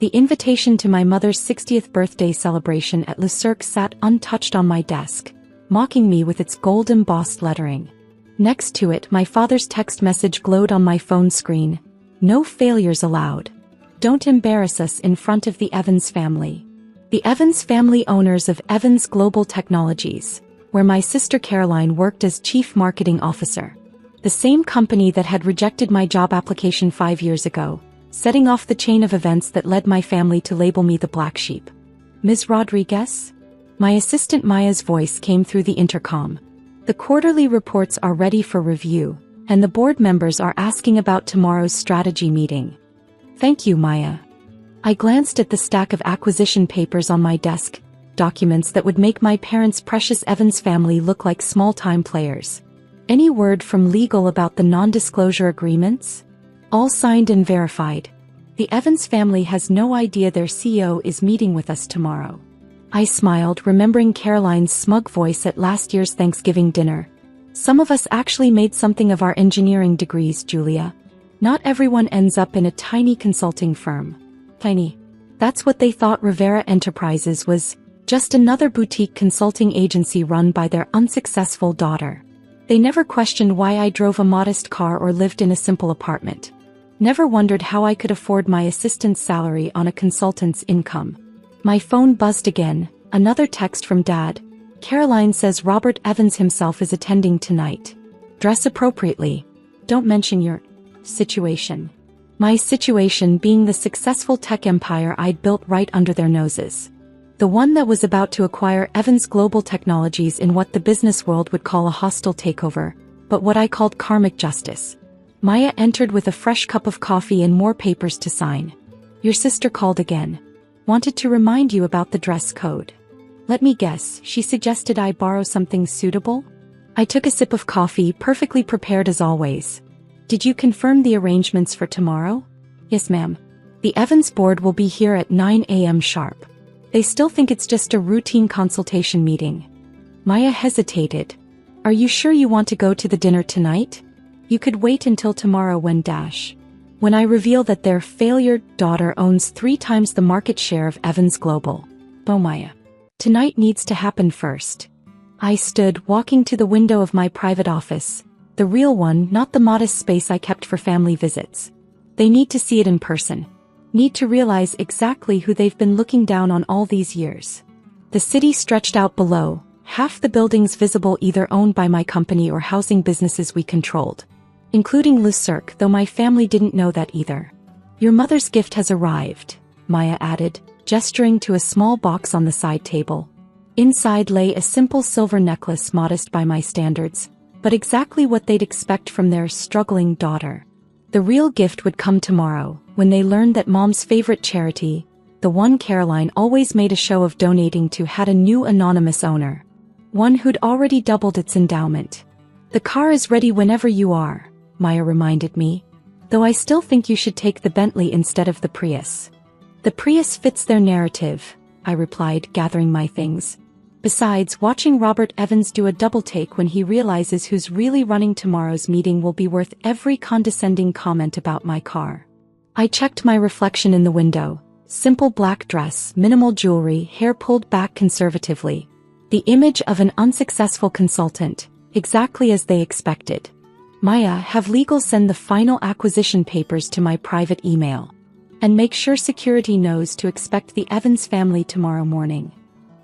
The invitation to my mother's 60th birthday celebration at Le Cirque sat untouched on my desk, mocking me with its gold embossed lettering. Next to it, my father's text message glowed on my phone screen. No failures allowed. Don't embarrass us in front of the Evans family. The Evans family, owners of Evans Global Technologies, where my sister Caroline worked as chief marketing officer. The same company that had rejected my job application 5 years ago, setting off the chain of events that led my family to label me the black sheep. Ms. Rodriguez? My assistant Maya's voice came through the intercom. The quarterly reports are ready for review, and the board members are asking about tomorrow's strategy meeting. Thank you, Maya. I glanced at the stack of acquisition papers on my desk, documents that would make my parents' precious Evans family look like small-time players. Any word from legal about the non-disclosure agreements? All signed and verified. The Evans family has no idea their CEO is meeting with us tomorrow. I smiled, remembering Caroline's smug voice at last year's Thanksgiving dinner. Some of us actually made something of our engineering degrees, Julia. Not everyone ends up in a tiny consulting firm. Tiny. That's what they thought Rivera Enterprises was, just another boutique consulting agency run by their unsuccessful daughter. They never questioned why I drove a modest car or lived in a simple apartment. Never wondered how I could afford my assistant's salary on a consultant's income. My phone buzzed again, another text from Dad. Caroline says Robert Evans himself is attending tonight. Dress appropriately. Don't mention your situation. My situation being the successful tech empire I'd built right under their noses. The one that was about to acquire Evans Global Technologies in what the business world would call a hostile takeover, but what I called karmic justice. Maya entered with a fresh cup of coffee and more papers to sign. Your sister called again. Wanted to remind you about the dress code. Let me guess, she suggested I borrow something suitable? I took a sip of coffee, perfectly prepared as always. Did you confirm the arrangements for tomorrow? Yes, ma'am. The Evans board will be here at 9 a.m. sharp. They still think it's just a routine consultation meeting. Maya hesitated. Are you sure you want to go to the dinner tonight? You could wait until tomorrow when I reveal that their failure daughter owns 3 times the market share of Evans Global. Oh, Maya. Tonight needs to happen first. I stood, walking to the window of my private office. The real one, not the modest space I kept for family visits. They need to see it in person. Need to realize exactly who they've been looking down on all these years. The city stretched out below, half the buildings visible either owned by my company or housing businesses we controlled. Including Le Cirque, though my family didn't know that either. Your mother's gift has arrived, Maya added, gesturing to a small box on the side table. Inside lay a simple silver necklace, modest by my standards, but exactly what they'd expect from their struggling daughter. The real gift would come tomorrow, when they learned that Mom's favorite charity, the one Caroline always made a show of donating to, had a new anonymous owner. One who'd already doubled its endowment. The car is ready whenever you are, Maya reminded me. Though I still think you should take the Bentley instead of the Prius. The Prius fits their narrative, I replied, gathering my things. Besides, watching Robert Evans do a double-take when he realizes who's really running tomorrow's meeting will be worth every condescending comment about my car. I checked my reflection in the window. Simple black dress, minimal jewelry, hair pulled back conservatively. The image of an unsuccessful consultant, exactly as they expected. Maya, have legal send the final acquisition papers to my private email. And make sure security knows to expect the Evans family tomorrow morning.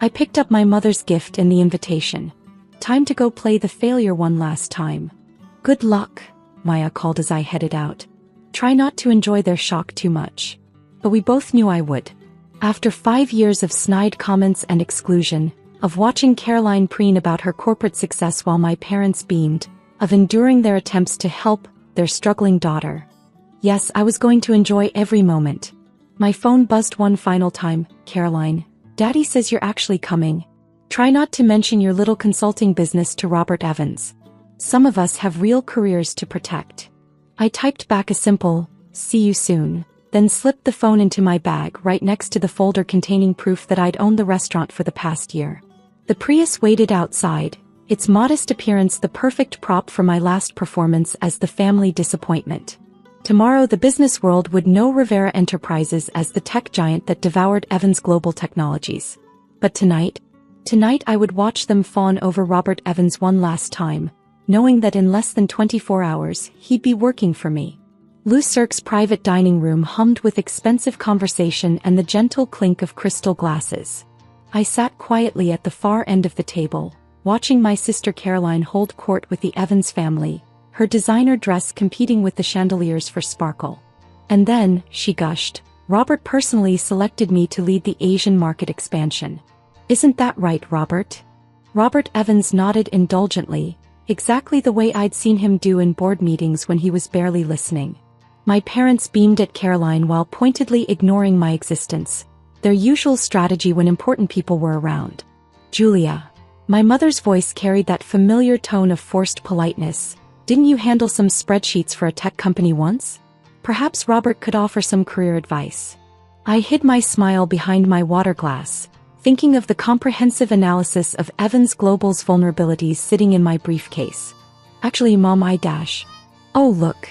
I picked up my mother's gift and the invitation. Time to go play the failure one last time. Good luck, Maya called as I headed out. Try not to enjoy their shock too much. But we both knew I would. After 5 years of snide comments and exclusion, of watching Caroline preen about her corporate success while my parents beamed, of enduring their attempts to help their struggling daughter. Yes, I was going to enjoy every moment. My phone buzzed one final time. Caroline, Daddy says you're actually coming. Try not to mention your little consulting business to Robert Evans. Some of us have real careers to protect. I typed back a simple, see you soon, then slipped the phone into my bag right next to the folder containing proof that I'd owned the restaurant for the past year. The Prius waited outside, its modest appearance the perfect prop for my last performance as the family disappointment. Tomorrow the business world would know Rivera Enterprises as the tech giant that devoured Evans Global Technologies. But tonight I would watch them fawn over Robert Evans one last time, knowing that in less than 24 hours he'd be working for me. Lou Cirque's private dining room hummed with expensive conversation and the gentle clink of crystal glasses. I sat quietly at the far end of the table, watching my sister Caroline hold court with the Evans family, her designer dress competing with the chandeliers for sparkle. And then, she gushed, Robert personally selected me to lead the Asian market expansion. Isn't that right, Robert? Robert Evans nodded indulgently, exactly the way I'd seen him do in board meetings when he was barely listening. My parents beamed at Caroline while pointedly ignoring my existence, their usual strategy when important people were around. Julia. My mother's voice carried that familiar tone of forced politeness. Didn't you handle some spreadsheets for a tech company once? Perhaps Robert could offer some career advice. I hid my smile behind my water glass, thinking of the comprehensive analysis of Evans Global's vulnerabilities sitting in my briefcase. Actually, Mom, Oh, look.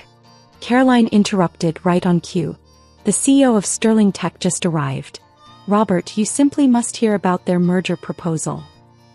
Caroline interrupted right on cue. The CEO of Sterling Tech just arrived. Robert, you simply must hear about their merger proposal.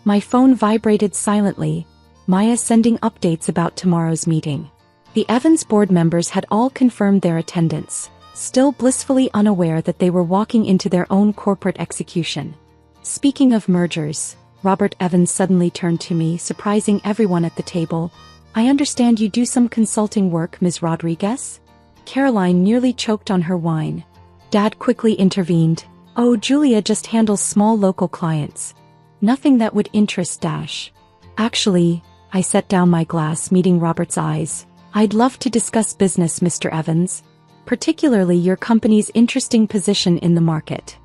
My phone vibrated silently, Maya sending updates about tomorrow's meeting. The Evans board members had all confirmed their attendance, still blissfully unaware that they were walking into their own corporate execution. Speaking of mergers, Robert Evans suddenly turned to me, surprising everyone at the table. I understand you do some consulting work, Ms. Rodriguez? Caroline nearly choked on her wine. Dad quickly intervened. Oh, Julia just handles small local clients. Nothing that would interest Dash. Actually, I set down my glass, meeting Robert's eyes. I'd love to discuss business, Mr. Evans. Particularly your company's interesting position in the market.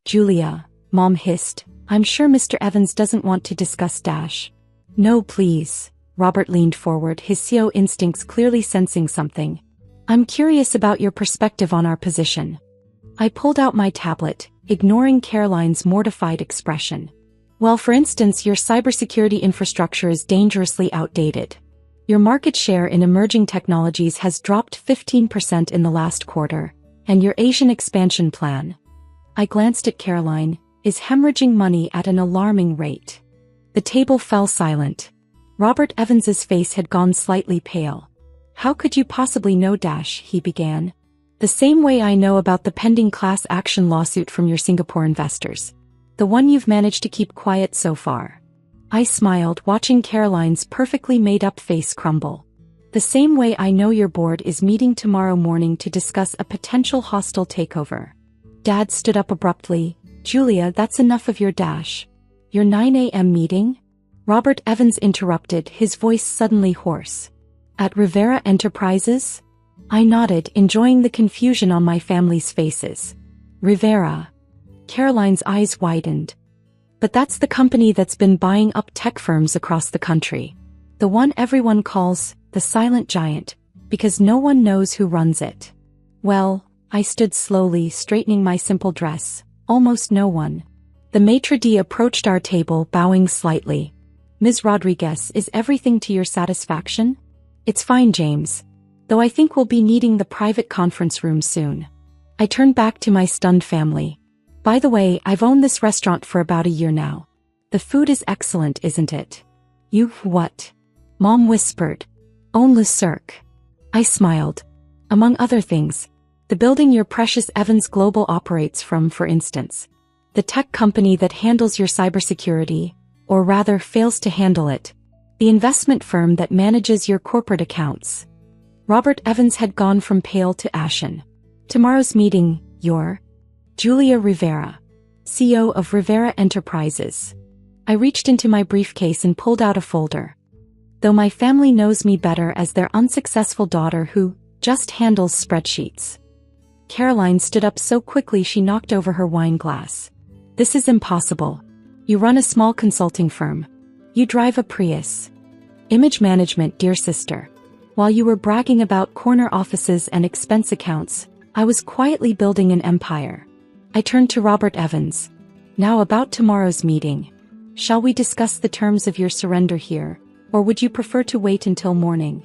Julia, Mom hissed. I'm sure Mr. Evans doesn't want to discuss Dash. No, please. Robert leaned forward, his CEO instincts clearly sensing something. I'm curious about your perspective on our position. I pulled out my tablet, ignoring Caroline's mortified expression. Well, for instance, your cybersecurity infrastructure is dangerously outdated. Your market share in emerging technologies has dropped 15% in the last quarter, and your Asian expansion plan, I glanced at Caroline, is hemorrhaging money at an alarming rate. The table fell silent. Robert Evans's face had gone slightly pale. How could you possibly know, Dash, he began. The same way I know about the pending class action lawsuit from your Singapore investors. The one you've managed to keep quiet so far. I smiled, watching Caroline's perfectly made-up face crumble. The same way I know your board is meeting tomorrow morning to discuss a potential hostile takeover. Dad stood up abruptly. Julia, that's enough of your Dash. Your 9 a.m. meeting? Robert Evans interrupted, his voice suddenly hoarse. At Rivera Enterprises? I nodded, enjoying the confusion on my family's faces. Rivera. Caroline's eyes widened. But that's the company that's been buying up tech firms across the country. The one everyone calls the silent giant, because no one knows who runs it. Well, I stood slowly, straightening my simple dress. Almost no one. The maitre d' approached our table, bowing slightly. Ms. Rodriguez, is everything to your satisfaction? It's fine, James. Though I think we'll be needing the private conference room soon. I turned back to my stunned family. By the way, I've owned this restaurant for about a year now. The food is excellent, isn't it? You, what? Mom whispered. Own Le Cirque. I smiled. Among other things, the building your precious Evans Global operates from, for instance. The tech company that handles your cybersecurity, or rather fails to handle it. The investment firm that manages your corporate accounts. Robert Evans had gone from pale to ashen. Tomorrow's meeting, your Julia Rivera, CEO of Rivera Enterprises. I reached into my briefcase and pulled out a folder. Though my family knows me better as their unsuccessful daughter who just handles spreadsheets. Caroline stood up so quickly she knocked over her wine glass. This is impossible. You run a small consulting firm. You drive a Prius. Image management, dear sister. While you were bragging about corner offices and expense accounts, I was quietly building an empire. I turned to Robert Evans. Now about tomorrow's meeting. Shall we discuss the terms of your surrender here, or would you prefer to wait until morning?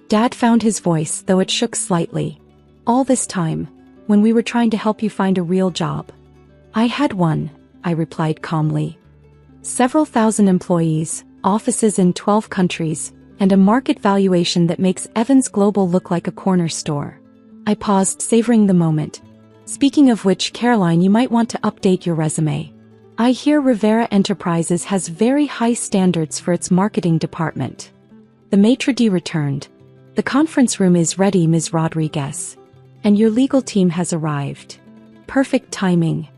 Dad found his voice, though it shook slightly. All this time, when we were trying to help you find a real job. I had one, I replied calmly. Several thousand employees, offices in 12 countries, and a market valuation that makes Evans Global look like a corner store. I paused, savoring the moment. Speaking of which, Caroline, you might want to update your resume. I hear Rivera Enterprises has very high standards for its marketing department. The maitre d' returned. The conference room is ready, Ms. Rodriguez. And your legal team has arrived. Perfect timing.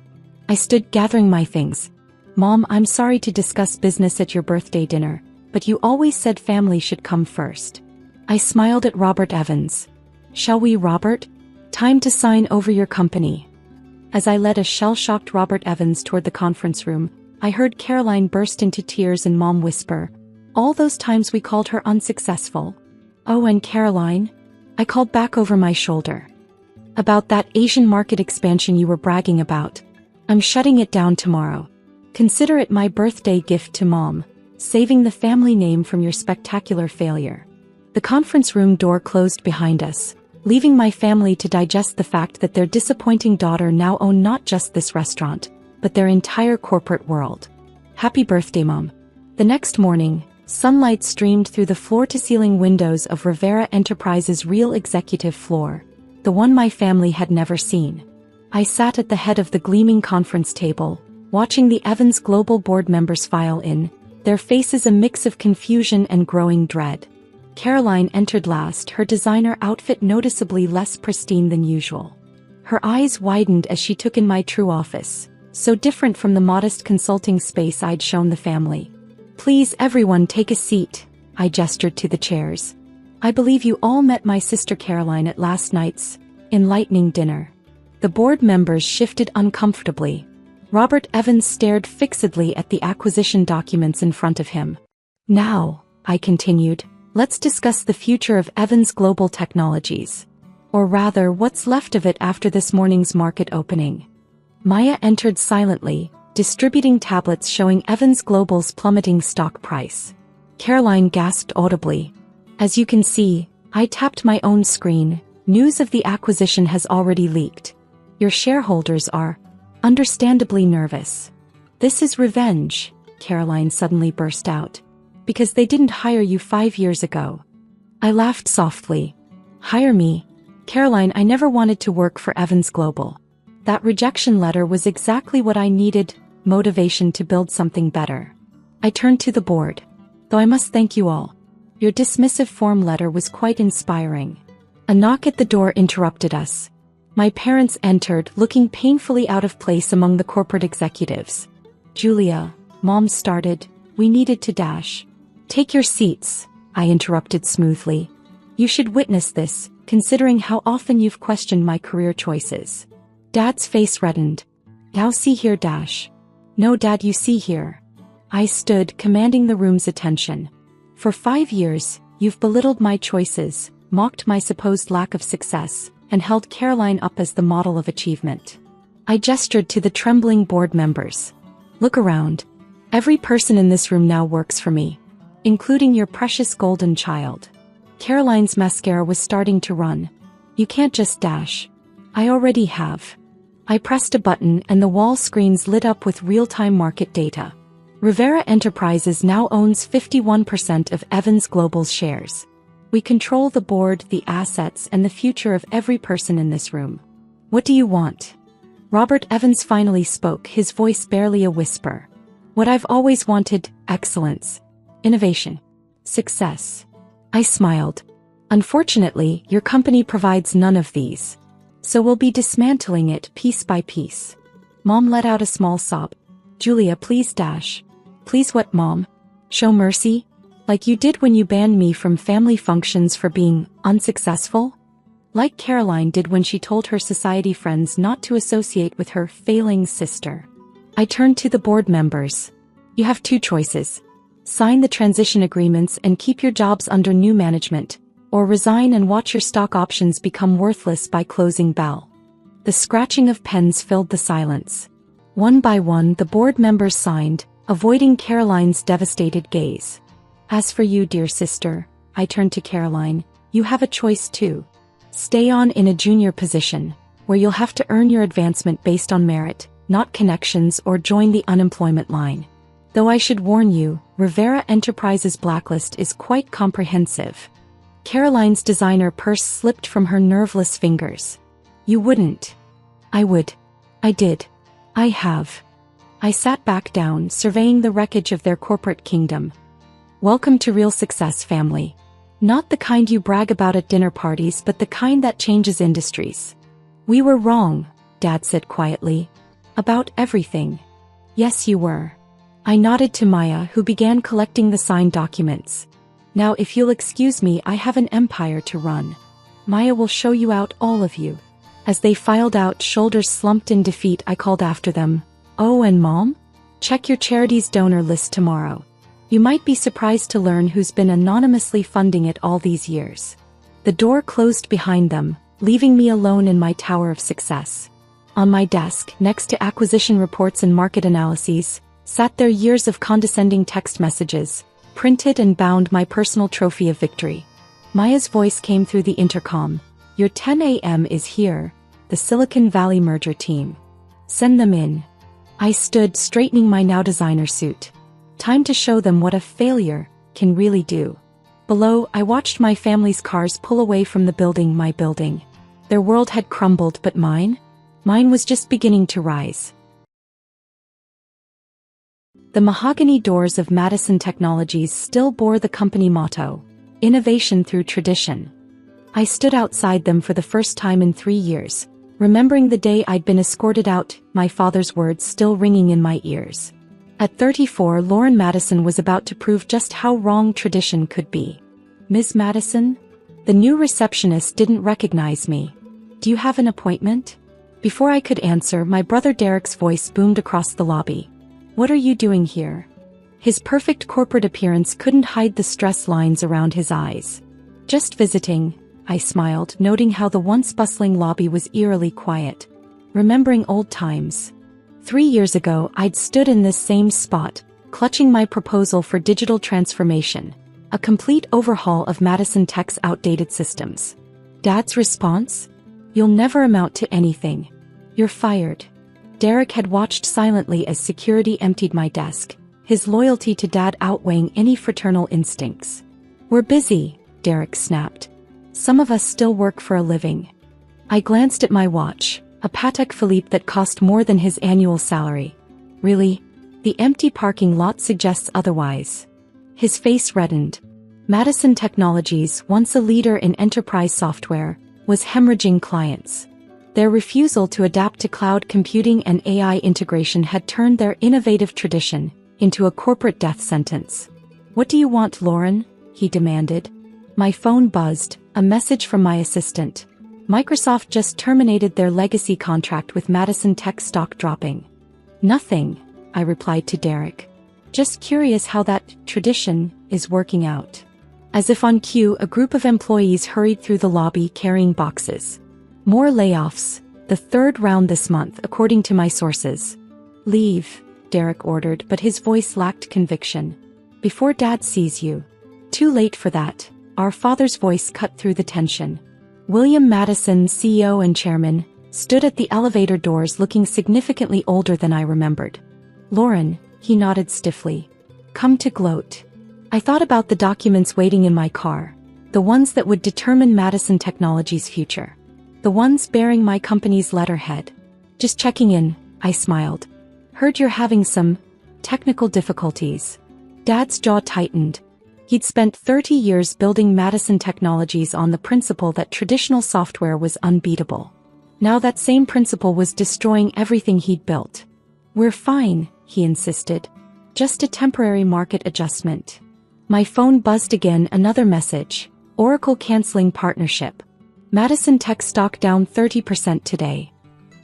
I stood gathering my things. Mom, I'm sorry to discuss business at your birthday dinner, but you always said family should come first. I smiled at Robert Evans. Shall we, Robert? Time to sign over your company. As I led a shell-shocked Robert Evans toward the conference room, I heard Caroline burst into tears and Mom whisper, all those times we called her unsuccessful. Oh, and Caroline? I called back over my shoulder. About that Asian market expansion you were bragging about. I'm shutting it down tomorrow. Consider it my birthday gift to Mom, saving the family name from your spectacular failure. The conference room door closed behind us, leaving my family to digest the fact that their disappointing daughter now owned not just this restaurant, but their entire corporate world. Happy birthday, Mom. The next morning, sunlight streamed through the floor-to-ceiling windows of Rivera Enterprises' real executive floor, the one my family had never seen. I sat at the head of the gleaming conference table, watching the Evans Global board members file in, their faces a mix of confusion and growing dread. Caroline entered last, her designer outfit noticeably less pristine than usual. Her eyes widened as she took in my true office, so different from the modest consulting space I'd shown the family. Please, everyone, take a seat, I gestured to the chairs. I believe you all met my sister Caroline at last night's enlightening dinner. The board members shifted uncomfortably. Robert Evans stared fixedly at the acquisition documents in front of him. Now, I continued, let's discuss the future of Evans Global Technologies. Or rather, what's left of it after this morning's market opening. Maya entered silently, distributing tablets showing Evans Global's plummeting stock price. Caroline gasped audibly. As you can see, I tapped my own screen. News of the acquisition has already leaked. Your shareholders are understandably nervous. This is revenge, Caroline suddenly burst out. Because they didn't hire you 5 years ago. I laughed softly. Hire me? Caroline, I never wanted to work for Evans Global. That rejection letter was exactly what I needed, motivation to build something better. I turned to the board. Though I must thank you all. Your dismissive form letter was quite inspiring. A knock at the door interrupted us. My parents entered, looking painfully out of place among the corporate executives. Julia, Mom started, we needed to dash. Take your seats, I interrupted smoothly. You should witness this, considering how often you've questioned my career choices. Dad's face reddened. Now see here, dash. No, Dad, you see here. I stood, commanding the room's attention. For 5 years, you've belittled my choices, mocked my supposed lack of success, and held Caroline up as the model of achievement. I gestured to the trembling board members. Look around. Every person in this room now works for me, including your precious golden child. Caroline's mascara was starting to run. You can't just dash. I already have. I pressed a button and the wall screens lit up with real-time market data. Rivera Enterprises now owns 51% of Evans Global's shares. We control the board, the assets, and the future of every person in this room. What do you want? Robert Evans finally spoke, his voice barely a whisper. What I've always wanted: excellence, innovation, success. I smiled. Unfortunately, your company provides none of these. So we'll be dismantling it piece by piece. Mom let out a small sob. Julia, please dash. Please what, Mom? Show mercy? Like you did when you banned me from family functions for being unsuccessful? Like Caroline did when she told her society friends not to associate with her failing sister. I turned to the board members. You have 2 choices. Sign the transition agreements and keep your jobs under new management, or resign and watch your stock options become worthless by closing bell. The scratching of pens filled the silence. One by one, the board members signed, avoiding Caroline's devastated gaze. As for you, dear sister, I turned to Caroline, you have a choice too. Stay on in a junior position, where you'll have to earn your advancement based on merit, not connections, or join the unemployment line. Though I should warn you, Rivera Enterprises' blacklist is quite comprehensive. Caroline's designer purse slipped from her nerveless fingers. You wouldn't. I would. I did. I have. I sat back down, surveying the wreckage of their corporate kingdom. Welcome to real success, family. Not the kind you brag about at dinner parties, but the kind that changes industries. We were wrong, Dad said quietly. About everything. Yes, you were. I nodded to Maya, who began collecting the signed documents. Now if you'll excuse me, I have an empire to run. Maya will show you out, all of you. As they filed out, shoulders slumped in defeat, I called after them. Oh, and Mom? Check your charity's donor list tomorrow. You might be surprised to learn who's been anonymously funding it all these years. The door closed behind them, leaving me alone in my tower of success. On my desk, next to acquisition reports and market analyses, sat their years of condescending text messages, printed and bound, my personal trophy of victory. Maya's voice came through the intercom. Your 10 a.m. is here, the Silicon Valley merger team. Send them in. I stood, straightening my now designer suit. Time to show them what a failure can really do. Below, I watched my family's cars pull away from the building, my building. Their world had crumbled, but mine was just beginning to rise. The mahogany doors of Madison Technologies still bore the company motto, innovation through tradition. I stood outside them for the first time in 3 years, remembering the day I'd been escorted out, my father's words still ringing in my ears. At 34, Lauren Madison was about to prove just how wrong tradition could be. Ms. Madison? The new receptionist didn't recognize me. Do you have an appointment? Before I could answer, my brother Derek's voice boomed across the lobby. What are you doing here? His perfect corporate appearance couldn't hide the stress lines around his eyes. Just visiting, I smiled, noting how the once bustling lobby was eerily quiet. Remembering old times. 3 years ago, I'd stood in this same spot, clutching my proposal for digital transformation, a complete overhaul of Madison Tech's outdated systems. Dad's response? You'll never amount to anything. You're fired. Derek had watched silently as security emptied my desk, his loyalty to Dad outweighing any fraternal instincts. We're busy, Derek snapped. Some of us still work for a living. I glanced at my watch, a Patek Philippe that cost more than his annual salary. Really? The empty parking lot suggests otherwise. His face reddened. Madison Technologies, once a leader in enterprise software, was hemorrhaging clients. Their refusal to adapt to cloud computing and AI integration had turned their innovative tradition into a corporate death sentence. What do you want, Lauren? He demanded. My phone buzzed, a message from my assistant. Microsoft just terminated their legacy contract with Madison Tech, stock dropping. Nothing, I replied to Derek. Just curious how that tradition is working out. As if on cue, a group of employees hurried through the lobby carrying boxes. More layoffs, the 3rd round this month, according to my sources. Leave, Derek ordered, but his voice lacked conviction. Before Dad sees you. Too late for that, our father's voice cut through the tension. William Madison, CEO and chairman, stood at the elevator doors looking significantly older than I remembered. Lauren, he nodded stiffly. Come to gloat. I thought about the documents waiting in my car, the ones that would determine Madison Technologies' future. The ones bearing my company's letterhead. Just checking in, I smiled. Heard you're having some technical difficulties. Dad's jaw tightened. He'd spent 30 years building Madison Technologies on the principle that traditional software was unbeatable. Now that same principle was destroying everything he'd built. We're fine, he insisted. Just a temporary market adjustment. My phone buzzed again, another message. Oracle canceling partnership. Madison Tech stock down 30% today.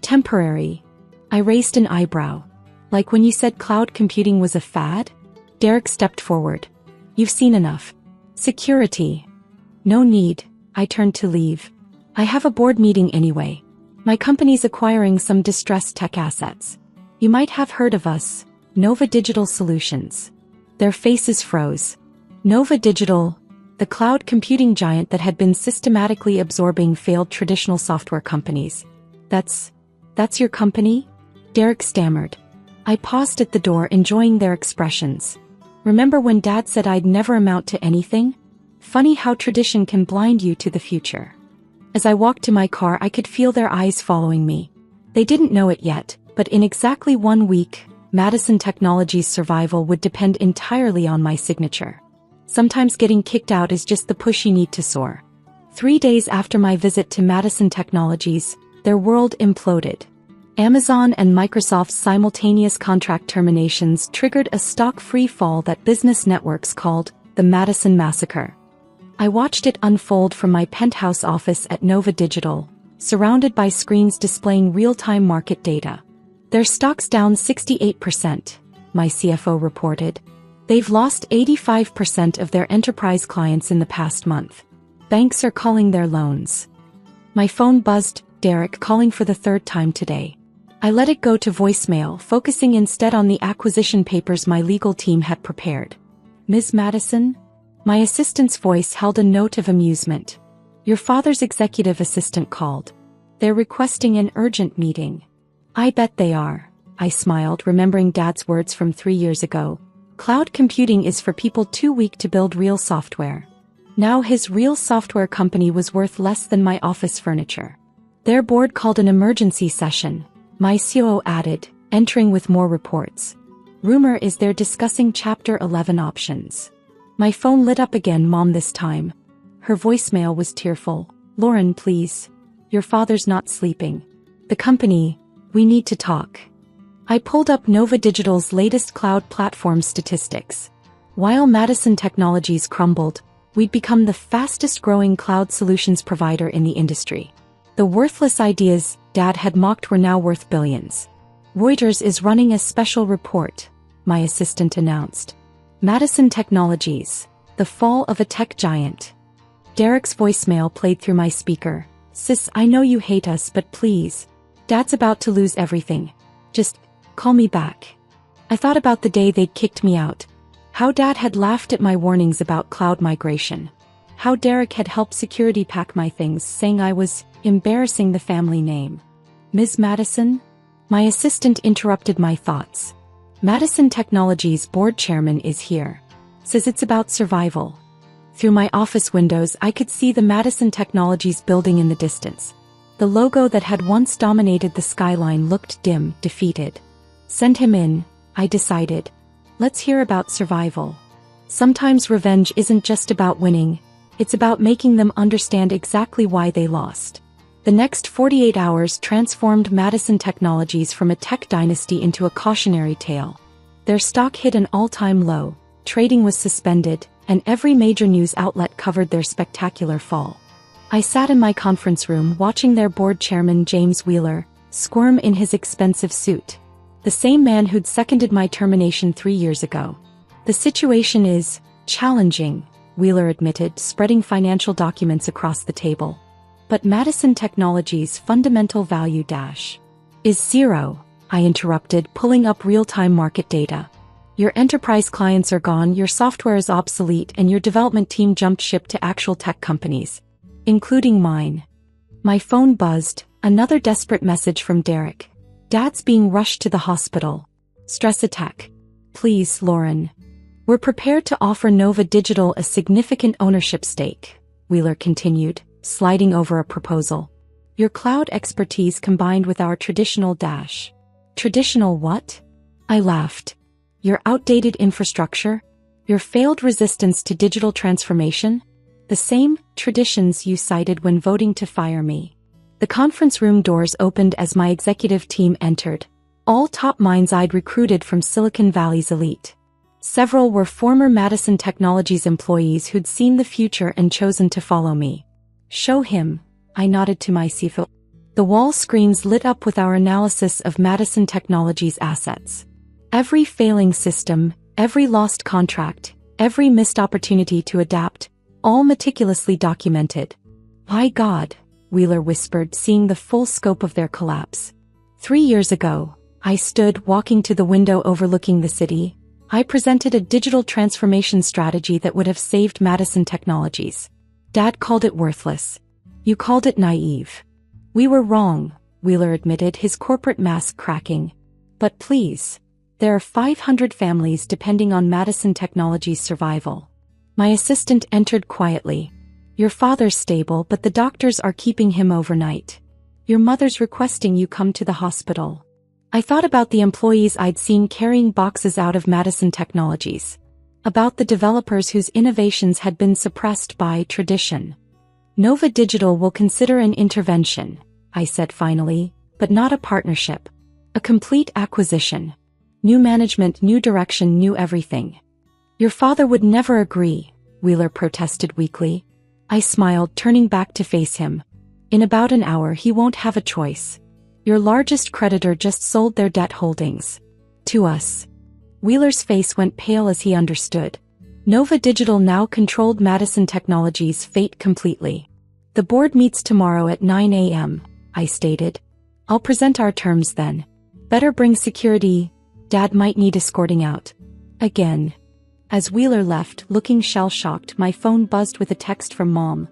Temporary. I raised an eyebrow. Like when you said cloud computing was a fad? Derek stepped forward. You've seen enough. Security. No need, I turned to leave. I have a board meeting anyway. My company's acquiring some distressed tech assets. You might have heard of us, Nova Digital Solutions. Their faces froze. Nova Digital, the cloud computing giant that had been systematically absorbing failed traditional software companies. That's your company? Derek stammered. I paused at the door, enjoying their expressions. Remember when Dad said I'd never amount to anything? Funny how tradition can blind you to the future. As I walked to my car, I could feel their eyes following me. They didn't know it yet, but in exactly 1 week, Madison Technologies' survival would depend entirely on my signature. Sometimes getting kicked out is just the push you need to soar. 3 days after my visit to Madison Technologies, their world imploded. Amazon and Microsoft's simultaneous contract terminations triggered a stock free fall that business networks called the Madison Massacre. I watched it unfold from my penthouse office at Nova Digital, surrounded by screens displaying real-time market data. Their stock's down 68%, my CFO reported. They've lost 85% of their enterprise clients in the past month. Banks are calling their loans. My phone buzzed, Derek calling for the 3rd time today. I let it go to voicemail, focusing instead on the acquisition papers my legal team had prepared. Ms. Madison? My assistant's voice held a note of amusement. Your father's executive assistant called. They're requesting an urgent meeting. I bet they are. I smiled, remembering Dad's words from 3 years ago. Cloud computing is for people too weak to build real software. Now his real software company was worth less than my office furniture. Their board called an emergency session, my COO added, entering with more reports. Rumor is they're discussing Chapter 11 options. My phone lit up again, Mom this time. Her voicemail was tearful. Lauren, please. Your father's not sleeping. The company, we need to talk. I pulled up Nova Digital's latest cloud platform statistics. While Madison Technologies crumbled, we'd become the fastest-growing cloud solutions provider in the industry. The worthless ideas Dad had mocked were now worth billions. Reuters is running a special report, my assistant announced. Madison Technologies, the fall of a tech giant. Derek's voicemail played through my speaker. Sis, I know you hate us, but please. Dad's about to lose everything. Just call me back. I thought about the day they'd kicked me out. How Dad had laughed at my warnings about cloud migration. How Derek had helped security pack my things, saying I was embarrassing the family name. Ms. Madison? My assistant interrupted my thoughts. Madison Technologies' board chairman is here. Says it's about survival. Through my office windows, I could see the Madison Technologies building in the distance. The logo that had once dominated the skyline looked dim, defeated. Send him in, I decided. Let's hear about survival. Sometimes revenge isn't just about winning, it's about making them understand exactly why they lost. The next 48 hours transformed Madison Technologies from a tech dynasty into a cautionary tale. Their stock hit an all-time low, trading was suspended, and every major news outlet covered their spectacular fall. I sat in my conference room watching their board chairman James Wheeler squirm in his expensive suit. The same man who'd seconded my termination 3 years ago. The situation is challenging, Wheeler admitted, spreading financial documents across the table. But Madison Technologies' fundamental value is zero, I interrupted, pulling up real-time market data. Your enterprise clients are gone, your software is obsolete, and your development team jumped ship to actual tech companies, including mine. My phone buzzed, another desperate message from Derek. Dad's being rushed to the hospital. Stress attack. Please, Lauren. We're prepared to offer Nova Digital a significant ownership stake, Wheeler continued, sliding over a proposal. Your cloud expertise combined with our traditional Traditional what? I laughed. Your outdated infrastructure? Your failed resistance to digital transformation? The same traditions you cited when voting to fire me. The conference room doors opened as my executive team entered. All top minds I'd recruited from Silicon Valley's elite. Several were former Madison Technologies employees who'd seen the future and chosen to follow me. Show him, I nodded to my CFO. The wall screens lit up with our analysis of Madison Technologies' assets. Every failing system, every lost contract, every missed opportunity to adapt, all meticulously documented. My God, Wheeler whispered, seeing the full scope of their collapse. 3 years ago, I stood walking to the window overlooking the city. I presented a digital transformation strategy that would have saved Madison Technologies. Dad called it worthless. You called it naive. We were wrong, Wheeler admitted, his corporate mask cracking. But please, there are 500 families depending on Madison Technologies' survival. My assistant entered quietly. Your father's stable, but the doctors are keeping him overnight. Your mother's requesting you come to the hospital. I thought about the employees I'd seen carrying boxes out of Madison Technologies. About the developers whose innovations had been suppressed by tradition. Nova Digital will consider an intervention, I said finally, but not a partnership. A complete acquisition. New management, new direction, new everything. Your father would never agree, Wheeler protested weakly. I smiled, turning back to face him. In about an hour he won't have a choice. Your largest creditor just sold their debt holdings. To us. Wheeler's face went pale as he understood. Nova Digital now controlled Madison Technologies' fate completely. The board meets tomorrow at 9 a.m., I stated. I'll present our terms then. Better bring security. Dad might need escorting out. Again. As Wheeler left, looking shell-shocked, my phone buzzed with a text from Mom.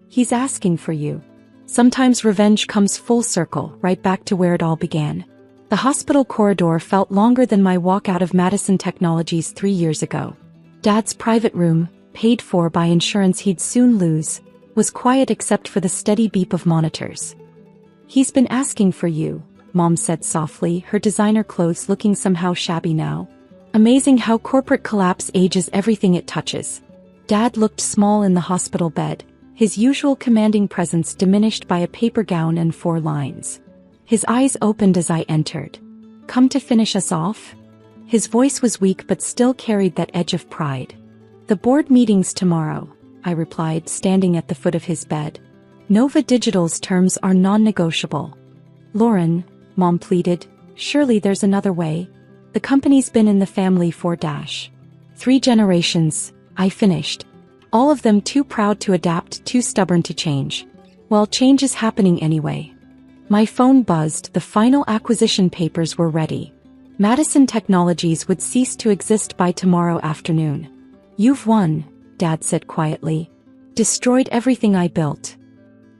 He's asking for you. Sometimes revenge comes full circle, right back to where it all began. The hospital corridor felt longer than my walk out of Madison Technologies 3 years ago. Dad's private room, paid for by insurance he'd soon lose, was quiet except for the steady beep of monitors. He's been asking for you, Mom said softly, her designer clothes looking somehow shabby now. Amazing how corporate collapse ages everything it touches. Dad looked small in the hospital bed, his usual commanding presence diminished by a paper gown and 4 lines. His eyes opened as I entered. Come to finish us off? His voice was weak but still carried that edge of pride. The board meeting's tomorrow, I replied, standing at the foot of his bed. Nova Digital's terms are non-negotiable. Lauren, Mom pleaded, surely there's another way. The company's been in the family for 3 generations, I finished. All of them too proud to adapt, too stubborn to change. Well, change is happening anyway. My phone buzzed, the final acquisition papers were ready. Madison Technologies would cease to exist by tomorrow afternoon. You've won, Dad said quietly. Destroyed everything I built.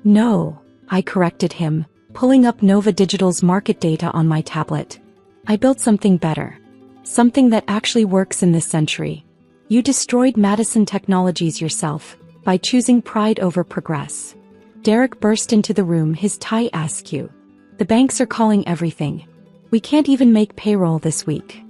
No, I corrected him, pulling up Nova Digital's market data on my tablet. I built something better. Something that actually works in this century. You destroyed Madison Technologies yourself, by choosing pride over progress. Derek burst into the room, his tie askew. The banks are calling everything. We can't even make payroll this week.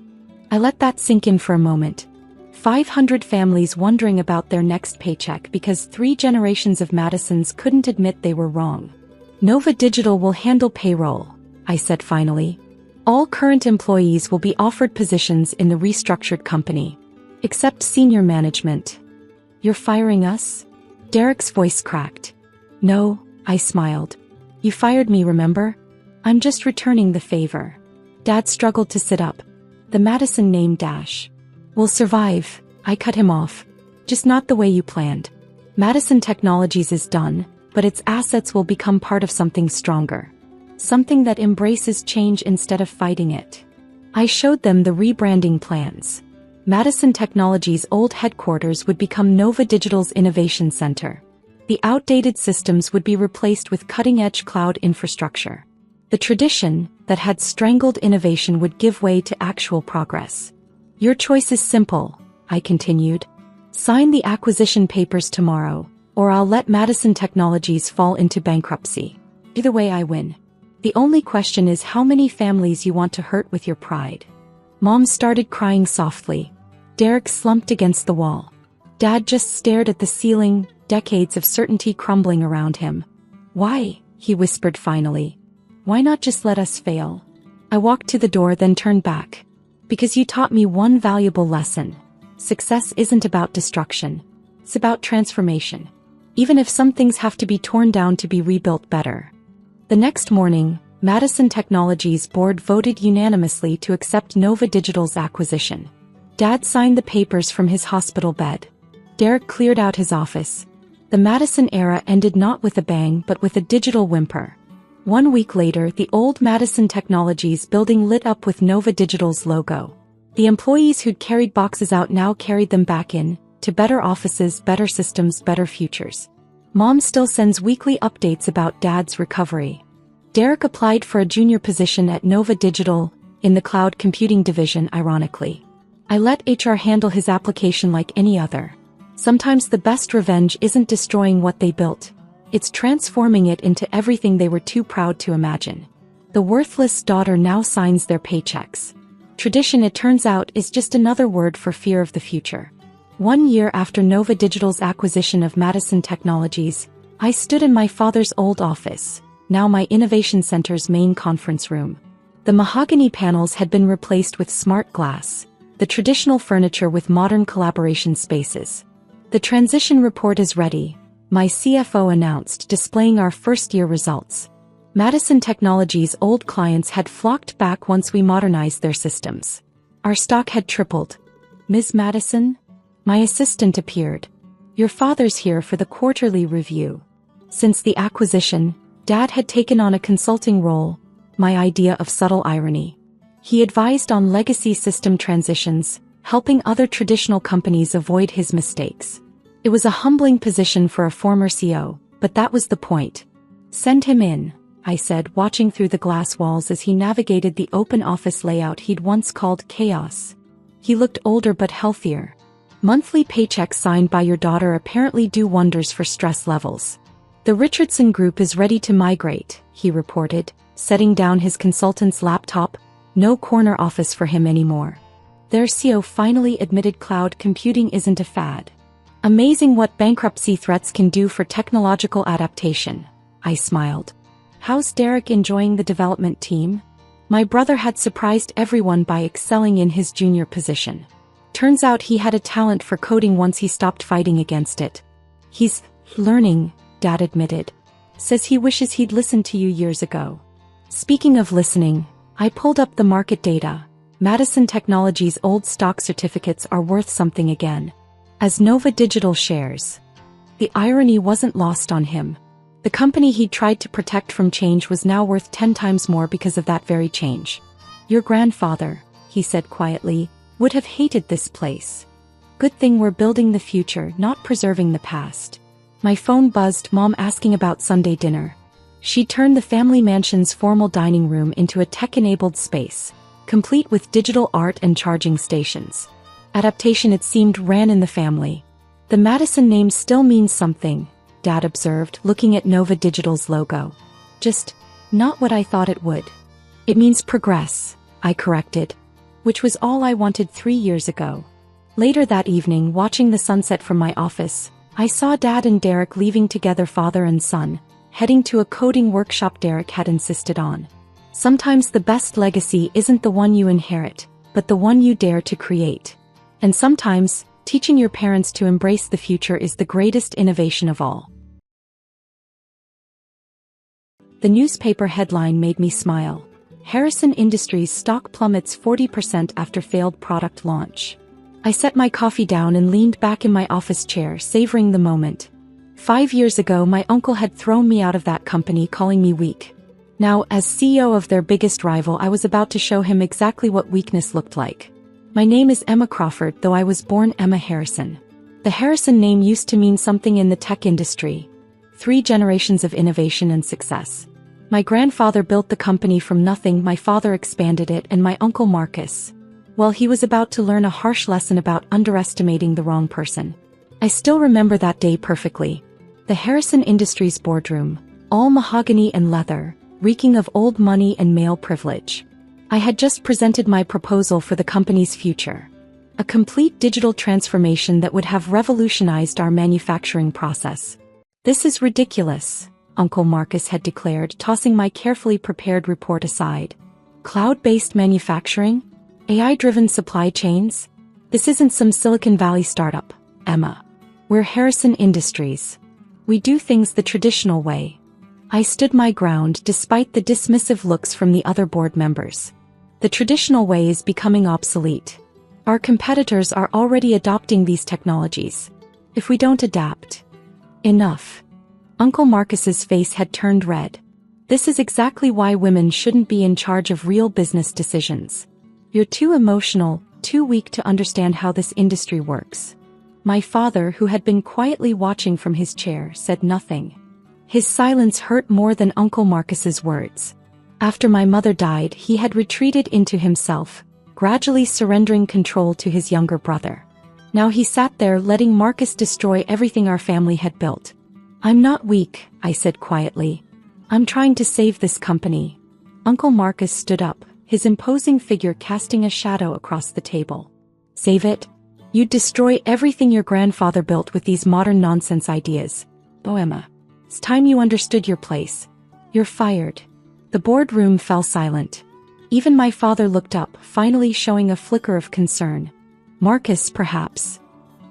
I let that sink in for a moment. 500 families wondering about their next paycheck because 3 generations of Madisons couldn't admit they were wrong. Nova Digital will handle payroll, I said finally. All current employees will be offered positions in the restructured company. Except senior management. You're firing us? Derek's voice cracked. No, I smiled. You fired me, remember? I'm just returning the favor. Dad struggled to sit up. The Madison name will survive, I cut him off. Just not the way you planned. Madison Technologies is done, but its assets will become part of something stronger. Something that embraces change instead of fighting it. I showed them the rebranding plans. Madison Technologies' old headquarters would become Nova Digital's Innovation Center. The outdated systems would be replaced with cutting-edge cloud infrastructure. The tradition that had strangled innovation would give way to actual progress. Your choice is simple, I continued. Sign the acquisition papers tomorrow, or I'll let Madison Technologies fall into bankruptcy. Either way I win. The only question is how many families you want to hurt with your pride. Mom started crying softly. Derek slumped against the wall. Dad just stared at the ceiling, decades of certainty crumbling around him. Why? He whispered finally. Why not just let us fail? I walked to the door then turned back. Because you taught me one valuable lesson. Success isn't about destruction. It's about transformation. Even if some things have to be torn down to be rebuilt better. The next morning, Madison Technologies' board voted unanimously to accept Nova Digital's acquisition. Dad signed the papers from his hospital bed. Derek cleared out his office. The Madison era ended not with a bang but with a digital whimper. 1 week later, the old Madison Technologies building lit up with Nova Digital's logo. The employees who'd carried boxes out now carried them back in, to better offices, better systems, better futures. Mom still sends weekly updates about Dad's recovery. Derek applied for a junior position at Nova Digital, in the cloud computing division, ironically. I let HR handle his application like any other. Sometimes the best revenge isn't destroying what they built. It's transforming it into everything they were too proud to imagine. The worthless daughter now signs their paychecks. Tradition, it turns out, is just another word for fear of the future. 1 year after Nova Digital's acquisition of Madison Technologies, I stood in my father's old office, now my Innovation Center's main conference room. The mahogany panels had been replaced with smart glass, the traditional furniture with modern collaboration spaces. The transition report is ready, my CFO announced, displaying our first-year results. Madison Technologies' old clients had flocked back once we modernized their systems. Our stock had tripled. "Ms. Madison?" My assistant appeared. "Your father's here for the quarterly review." Since the acquisition, Dad had taken on a consulting role, my idea of subtle irony. He advised on legacy system transitions, helping other traditional companies avoid his mistakes. It was a humbling position for a former CEO, but that was the point. "Send him in," I said, watching through the glass walls as he navigated the open office layout he'd once called chaos. He looked older but healthier. "Monthly paychecks signed by your daughter apparently do wonders for stress levels. The Richardson Group is ready to migrate," he reported, setting down his consultant's laptop. No corner office for him anymore. Their CEO finally admitted cloud computing isn't a fad. Amazing what bankruptcy threats can do for technological adaptation, I smiled. "How's Derek enjoying the development team?" My brother had surprised everyone by excelling in his junior position. Turns out he had a talent for coding once he stopped fighting against it. "He's learning," Dad admitted. "Says he wishes he'd listened to you years ago." Speaking of listening, I pulled up the market data. Madison Technologies' old stock certificates are worth something again. As Nova Digital shares. The irony wasn't lost on him. The company he'd tried to protect from change was now worth 10 times more because of that very change. "Your grandfather," he said quietly, "would have hated this place. Good thing we're building the future, not preserving the past." My phone buzzed, Mom asking about Sunday dinner. She turned the family mansion's formal dining room into a tech-enabled space, complete with digital art and charging stations. Adaptation, it seemed, ran in the family. "The Madison name still means something," Dad observed, looking at Nova Digital's logo. "Just not what I thought it would." "It means progress," I corrected. Which was all I wanted 3 years ago. Later that evening, watching the sunset from my office, I saw Dad and Derek leaving together, father and son, heading to a coding workshop Derek had insisted on. Sometimes the best legacy isn't the one you inherit, but the one you dare to create. And sometimes, teaching your parents to embrace the future is the greatest innovation of all. The newspaper headline made me smile. Harrison Industries stock plummets 40% after failed product launch. I set my coffee down and leaned back in my office chair, savoring the moment. 5 years ago, my uncle had thrown me out of that company, calling me weak. Now, as CEO of their biggest rival, I was about to show him exactly what weakness looked like. My name is Emma Crawford, though I was born Emma Harrison. The Harrison name used to mean something in the tech industry. 3 generations of innovation and success. My grandfather built the company from nothing, my father expanded it, and my uncle Marcus, well, he was about to learn a harsh lesson about underestimating the wrong person. I still remember that day perfectly. The Harrison Industries boardroom, all mahogany and leather, reeking of old money and male privilege. I had just presented my proposal for the company's future. A complete digital transformation that would have revolutionized our manufacturing process. "This is ridiculous," Uncle Marcus had declared, tossing my carefully prepared report aside. "Cloud-based manufacturing? AI-driven supply chains? This isn't some Silicon Valley startup, Emma. We're Harrison Industries. We do things the traditional way." I stood my ground despite the dismissive looks from the other board members. The traditional way is becoming obsolete. Our competitors are already adopting these technologies. If we don't adapt, enough. Uncle Marcus's face had turned red. "This is exactly why women shouldn't be in charge of real business decisions. You're too emotional," too weak to understand how this industry works. My father, who had been quietly watching from his chair, said nothing. His silence hurt more than Uncle Marcus's words. After my mother died, he had retreated into himself, gradually surrendering control to his younger brother. Now he sat there letting Marcus destroy everything our family had built. "I'm not weak," I said quietly. "I'm trying to save this company." Uncle Marcus stood up, his imposing figure casting a shadow across the table. "Save it? You'd destroy everything your grandfather built with these modern nonsense ideas. Oh, Emma, it's time you understood your place. You're fired." The boardroom fell silent. Even my father looked up, finally showing a flicker of concern. "Marcus, perhaps."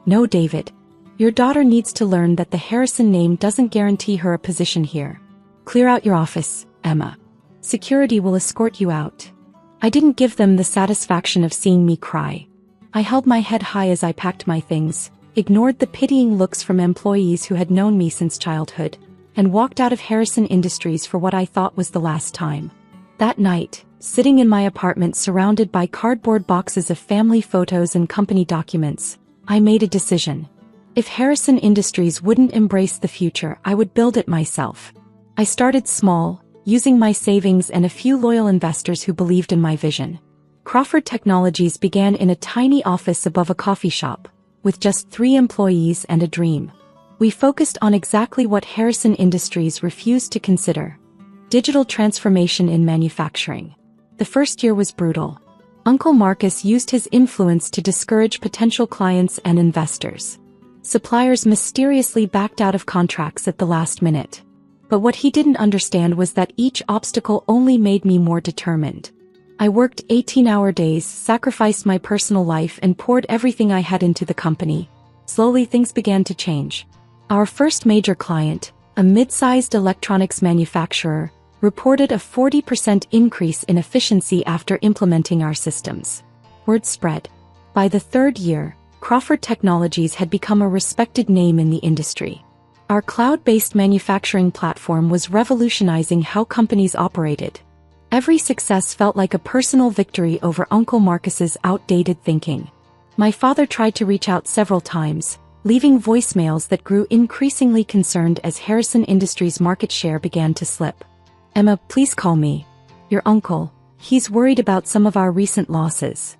"No, David. Your daughter needs to learn that the Harrison name doesn't guarantee her a position here. Clear out your office, Emma. Security will escort you out." I didn't give them the satisfaction of seeing me cry. I held my head high as I packed my things, ignored the pitying looks from employees who had known me since childhood, and walked out of Harrison Industries for what I thought was the last time. That night, sitting in my apartment surrounded by cardboard boxes of family photos and company documents, I made a decision. If Harrison Industries wouldn't embrace the future, I would build it myself. I started small, using my savings and a few loyal investors who believed in my vision. Crawford Technologies began in a tiny office above a coffee shop, with just 3 employees and a dream. We focused on exactly what Harrison Industries refused to consider: digital transformation in manufacturing. The first year was brutal. Uncle Marcus used his influence to discourage potential clients and investors. Suppliers mysteriously backed out of contracts at the last minute. But what he didn't understand was that each obstacle only made me more determined. I worked 18-hour days, sacrificed my personal life, and poured everything I had into the company. Slowly things began to change. Our first major client, a mid-sized electronics manufacturer, reported a 40% increase in efficiency after implementing our systems. Word spread. By the 3rd year, Crawford Technologies had become a respected name in the industry. Our cloud-based manufacturing platform was revolutionizing how companies operated. Every success felt like a personal victory over Uncle Marcus's outdated thinking. My father tried to reach out several times, leaving voicemails that grew increasingly concerned as Harrison Industries' market share began to slip. "Emma, please call me. Your uncle, he's worried about some of our recent losses."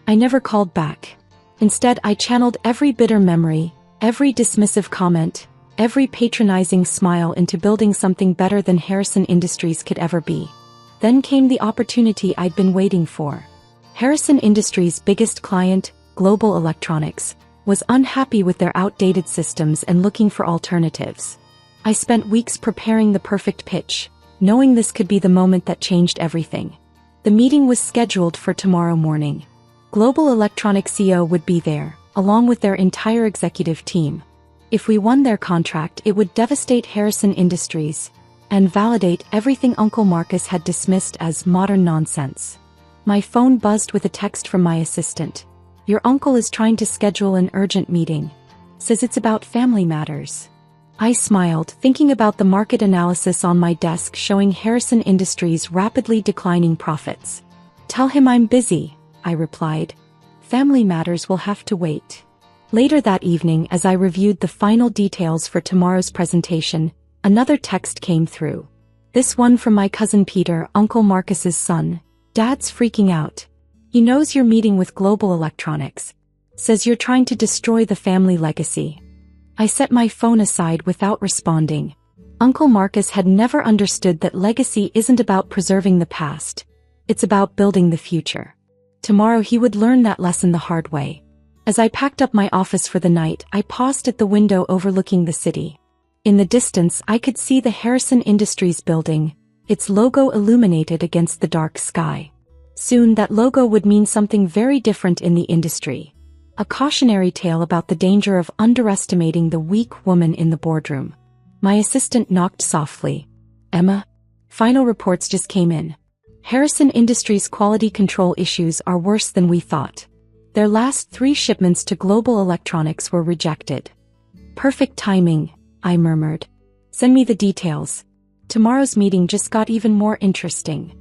I never called back. Instead, I channeled every bitter memory, every dismissive comment, every patronizing smile into building something better than Harrison Industries could ever be. Then came the opportunity I'd been waiting for. Harrison Industries' biggest client, Global Electronics, was unhappy with their outdated systems and looking for alternatives. I spent weeks preparing the perfect pitch, knowing this could be the moment that changed everything. The meeting was scheduled for tomorrow morning. Global Electronics CEO would be there, along with their entire executive team. If we won their contract, it would devastate Harrison Industries and validate everything Uncle Marcus had dismissed as modern nonsense. My phone buzzed with a text from my assistant. "Your uncle is trying to schedule an urgent meeting. Says it's about family matters." I smiled, thinking about the market analysis on my desk showing Harrison Industries' rapidly declining profits. "Tell him I'm busy," I replied. "Family matters will have to wait." Later that evening, as I reviewed the final details for tomorrow's presentation, another text came through. This one from my cousin Peter, Uncle Marcus's son. "Dad's freaking out. He knows you're meeting with Global Electronics. Says you're trying to destroy the family legacy." I set my phone aside without responding. Uncle Marcus had never understood that legacy isn't about preserving the past. It's about building the future. Tomorrow he would learn that lesson the hard way. As I packed up my office for the night, I paused at the window overlooking the city. In the distance, I could see the Harrison Industries building, its logo illuminated against the dark sky. Soon that logo would mean something very different in the industry. A cautionary tale about the danger of underestimating the weak woman in the boardroom. My assistant knocked softly. "Emma? Final reports just came in. Harrison Industries' quality control issues are worse than we thought. Their last 3 shipments to Global Electronics were rejected." "Perfect timing," I murmured. "Send me the details. Tomorrow's meeting just got even more interesting."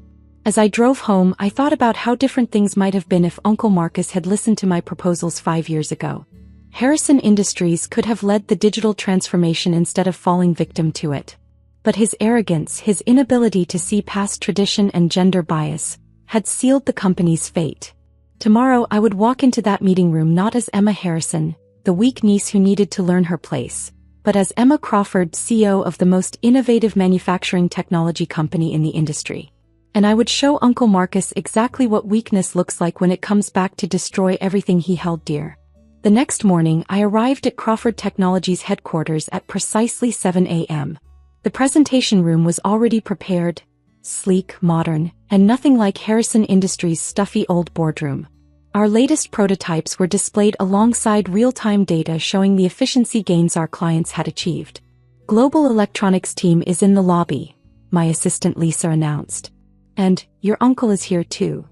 As I drove home, I thought about how different things might have been if Uncle Marcus had listened to my proposals 5 years ago. Harrison Industries could have led the digital transformation instead of falling victim to it. But his arrogance, his inability to see past tradition and gender bias, had sealed the company's fate. Tomorrow I would walk into that meeting room not as Emma Harrison, the weak niece who needed to learn her place, but as Emma Crawford, CEO of the most innovative manufacturing technology company in the industry. And I would show Uncle Marcus exactly what weakness looks like when it comes back to destroy everything he held dear. The next morning, I arrived at Crawford Technologies headquarters at precisely 7 a.m. The presentation room was already prepared, sleek, modern, and nothing like Harrison Industries' stuffy old boardroom. Our latest prototypes were displayed alongside real-time data showing the efficiency gains our clients had achieved. Global Electronics team is in the lobby, my assistant Lisa announced. And, your uncle is here too.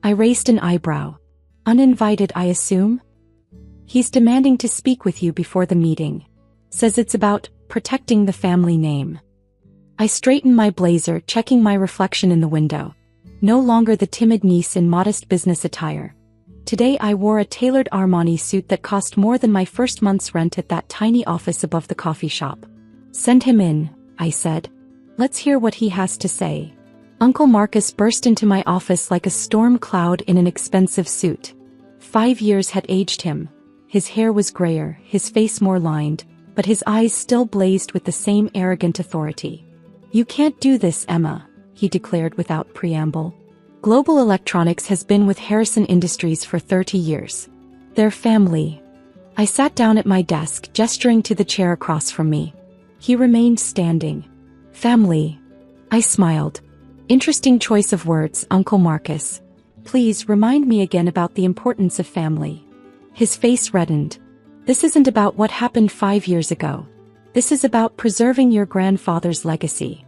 I raised an eyebrow. Uninvited, I assume? He's demanding to speak with you before the meeting. Says it's about protecting the family name. I straightened my blazer, checking my reflection in the window. No longer the timid niece in modest business attire. Today I wore a tailored Armani suit that cost more than my first month's rent at that tiny office above the coffee shop. Send him in, I said. Let's hear what he has to say. Uncle Marcus burst into my office like a storm cloud in an expensive suit. 5 years had aged him. His hair was grayer, his face more lined, but his eyes still blazed with the same arrogant authority. You can't do this, Emma, he declared without preamble. Global Electronics has been with Harrison Industries for 30 years. Their family. I sat down at my desk, gesturing to the chair across from me. He remained standing. Family. I smiled. Interesting choice of words, Uncle Marcus. Please remind me again about the importance of family. His face reddened. This isn't about what happened 5 years ago. This is about preserving your grandfather's legacy.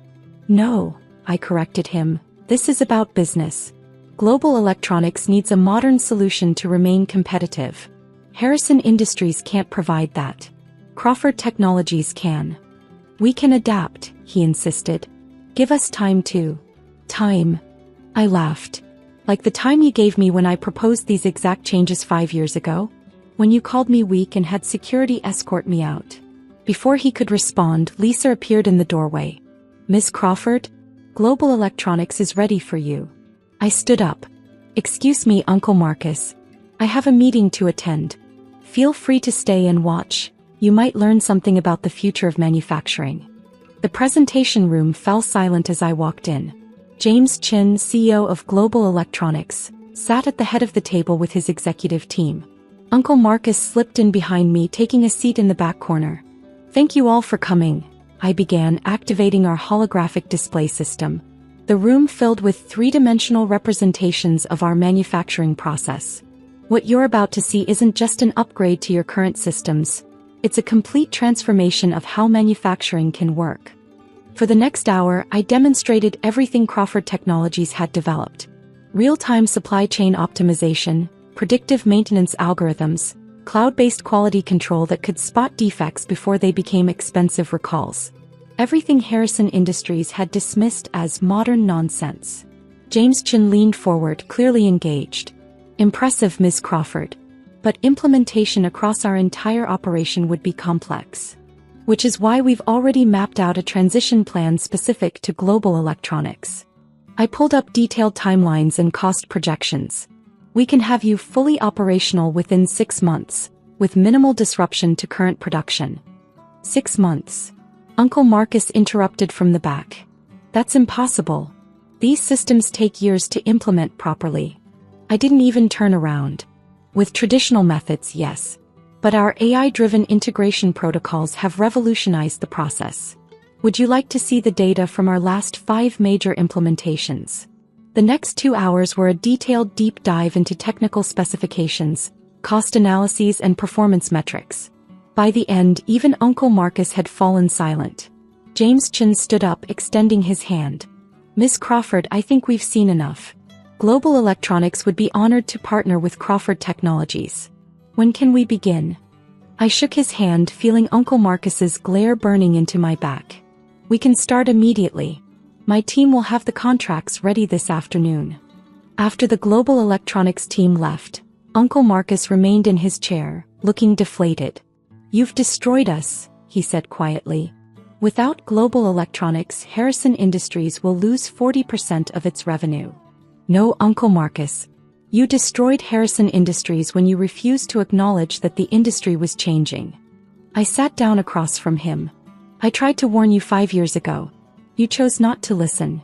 No, I corrected him. This is about business. Global Electronics needs a modern solution to remain competitive. Harrison Industries can't provide that. Crawford Technologies can. We can adapt, he insisted. Give us time to. Time. I laughed. Like the time you gave me when I proposed these exact changes 5 years ago? When you called me weak and had security escort me out. Before he could respond, Lisa appeared in the doorway. Miss Crawford? Global Electronics is ready for you. I stood up. Excuse me, Uncle Marcus. I have a meeting to attend. Feel free to stay and watch. You might learn something about the future of manufacturing. The presentation room fell silent as I walked in. James Chin, CEO of Global Electronics, sat at the head of the table with his executive team. Uncle Marcus slipped in behind me, taking a seat in the back corner. Thank you all for coming, I began, activating our holographic display system. The room filled with three-dimensional representations of our manufacturing process. What you're about to see isn't just an upgrade to your current systems, it's a complete transformation of how manufacturing can work. For the next hour, I demonstrated everything Crawford Technologies had developed. Real-time supply chain optimization, predictive maintenance algorithms, cloud-based quality control that could spot defects before they became expensive recalls. Everything Harrison Industries had dismissed as modern nonsense. James Chin leaned forward, clearly engaged. Impressive, Ms. Crawford. But implementation across our entire operation would be complex. Which is why we've already mapped out a transition plan specific to Global Electronics. I pulled up detailed timelines and cost projections. We can have you fully operational within 6 months, with minimal disruption to current production. 6 months. Uncle Marcus interrupted from the back. That's impossible. These systems take years to implement properly. I didn't even turn around. With traditional methods, yes. But our AI-driven integration protocols have revolutionized the process. Would you like to see the data from our last 5 major implementations? The next 2 hours were a detailed deep dive into technical specifications, cost analyses, and performance metrics. By the end, even Uncle Marcus had fallen silent. James Chin stood up, extending his hand. Miss Crawford, I think we've seen enough. Global Electronics would be honored to partner with Crawford Technologies. When can we begin? I shook his hand, feeling Uncle Marcus's glare burning into my back. We can start immediately. My team will have the contracts ready this afternoon. After the global electronics team left, Uncle Marcus remained in his chair, looking deflated. You've destroyed us, he said quietly. Without global electronics, Harrison Industries will lose 40% of its revenue. No, Uncle Marcus. You destroyed Harrison Industries when you refused to acknowledge that the industry was changing. I sat down across from him. I tried to warn you 5 years ago. You chose not to listen.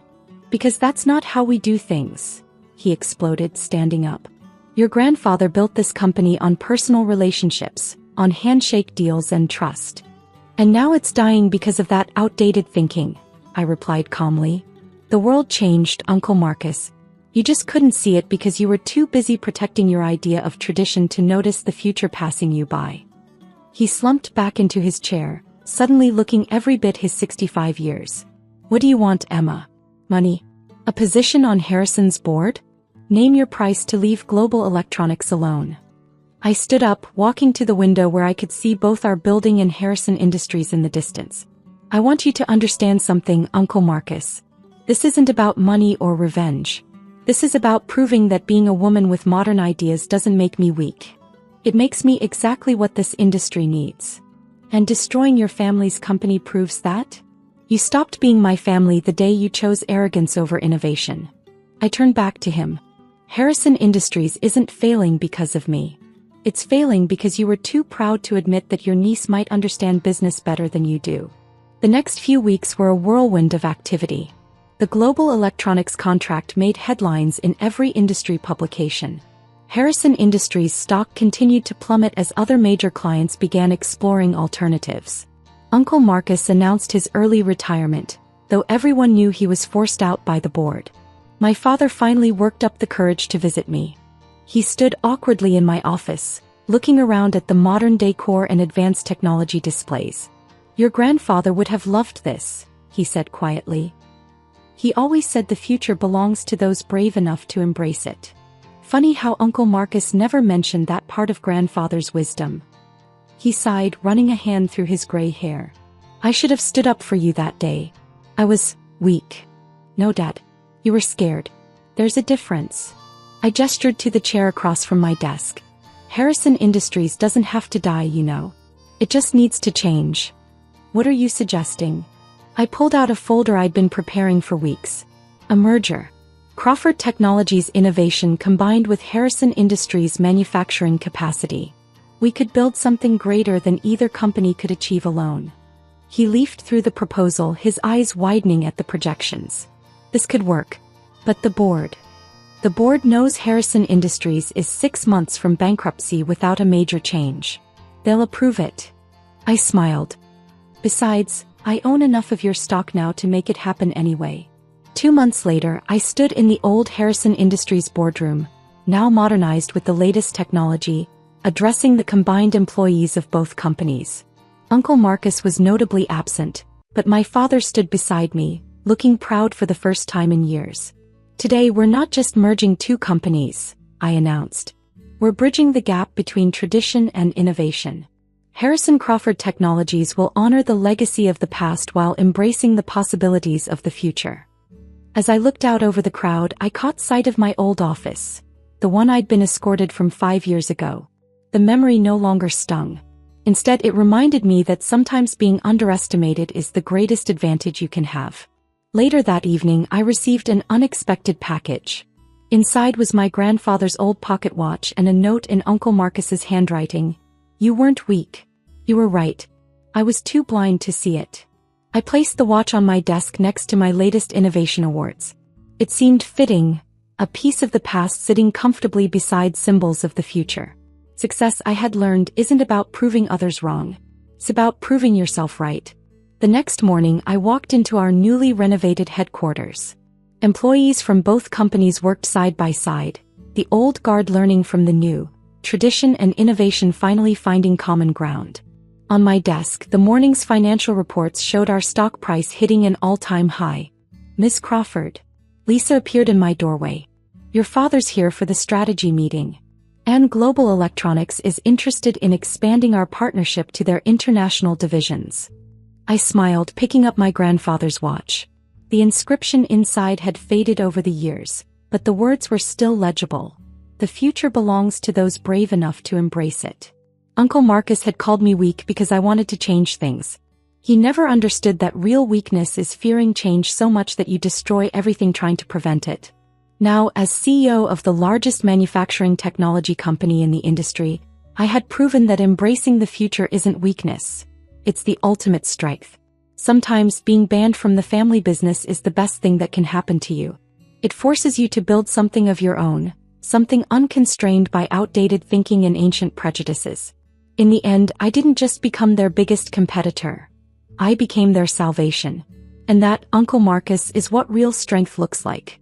Because that's not how we do things, he exploded, standing up. Your grandfather built this company on personal relationships, on handshake deals and trust. And now it's dying because of that outdated thinking, I replied calmly. The world changed, Uncle Marcus. You just couldn't see it because you were too busy protecting your idea of tradition to notice the future passing you by. He slumped back into his chair, suddenly looking every bit his 65 years. What do you want, Emma? Money? A position on Harrison's board? Name your price to leave global electronics alone. I stood up, walking to the window where I could see both our building and Harrison Industries in the distance. I want you to understand something, Uncle Marcus. This isn't about money or revenge. This is about proving that being a woman with modern ideas doesn't make me weak. It makes me exactly what this industry needs. And destroying your family's company proves that? You stopped being my family the day you chose arrogance over innovation. I turned back to him. Harrison Industries isn't failing because of me. It's failing because you were too proud to admit that your niece might understand business better than you do. The next few weeks were a whirlwind of activity. The global electronics contract made headlines in every industry publication. Harrison Industries' stock continued to plummet as other major clients began exploring alternatives. Uncle Marcus announced his early retirement, though everyone knew he was forced out by the board. My father finally worked up the courage to visit me. He stood awkwardly in my office, looking around at the modern decor and advanced technology displays. Your grandfather would have loved this, he said quietly. He always said the future belongs to those brave enough to embrace it. Funny how Uncle Marcus never mentioned that part of grandfather's wisdom. He sighed, running a hand through his gray hair. I should have stood up for you that day. I was weak. No, Dad. You were scared. There's a difference. I gestured to the chair across from my desk. Harrison Industries doesn't have to die, you know. It just needs to change. What are you suggesting? I pulled out a folder I'd been preparing for weeks. A merger. Crawford Technologies' innovation combined with Harrison Industries' manufacturing capacity. We could build something greater than either company could achieve alone. He leafed through the proposal, his eyes widening at the projections. This could work. But the board. The board knows Harrison Industries is 6 months from bankruptcy without a major change. They'll approve it. I smiled. Besides, I own enough of your stock now to make it happen anyway. 2 months later, I stood in the old Harrison Industries boardroom, now modernized with the latest technology, addressing the combined employees of both companies. Uncle Marcus was notably absent, but my father stood beside me, looking proud for the first time in years. Today we're not just merging two companies, I announced. We're bridging the gap between tradition and innovation. Harrison Crawford Technologies will honor the legacy of the past while embracing the possibilities of the future. As I looked out over the crowd, I caught sight of my old office, the one I'd been escorted from 5 years ago. The memory no longer stung. Instead, it reminded me that sometimes being underestimated is the greatest advantage you can have. Later that evening, I received an unexpected package. Inside was my grandfather's old pocket watch and a note in Uncle Marcus's handwriting. You weren't weak. You were right. I was too blind to see it. I placed the watch on my desk next to my latest innovation awards. It seemed fitting, a piece of the past sitting comfortably beside symbols of the future. Success, I had learned, isn't about proving others wrong. It's about proving yourself right. The next morning, I walked into our newly renovated headquarters. Employees from both companies worked side by side, the old guard learning from the new, tradition and innovation finally finding common ground. On my desk, the morning's financial reports showed our stock price hitting an all-time high. Miss Crawford. Lisa appeared in my doorway. Your father's here for the strategy meeting. And Global Electronics is interested in expanding our partnership to their international divisions. I smiled, picking up my grandfather's watch. The inscription inside had faded over the years, but the words were still legible. The future belongs to those brave enough to embrace it. Uncle Marcus had called me weak because I wanted to change things. He never understood that real weakness is fearing change so much that you destroy everything trying to prevent it. Now, as CEO of the largest manufacturing technology company in the industry, I had proven that embracing the future isn't weakness. It's the ultimate strength. Sometimes being banned from the family business is the best thing that can happen to you. It forces you to build something of your own, something unconstrained by outdated thinking and ancient prejudices. In the end, I didn't just become their biggest competitor. I became their salvation. And that, Uncle Marcus, is what real strength looks like.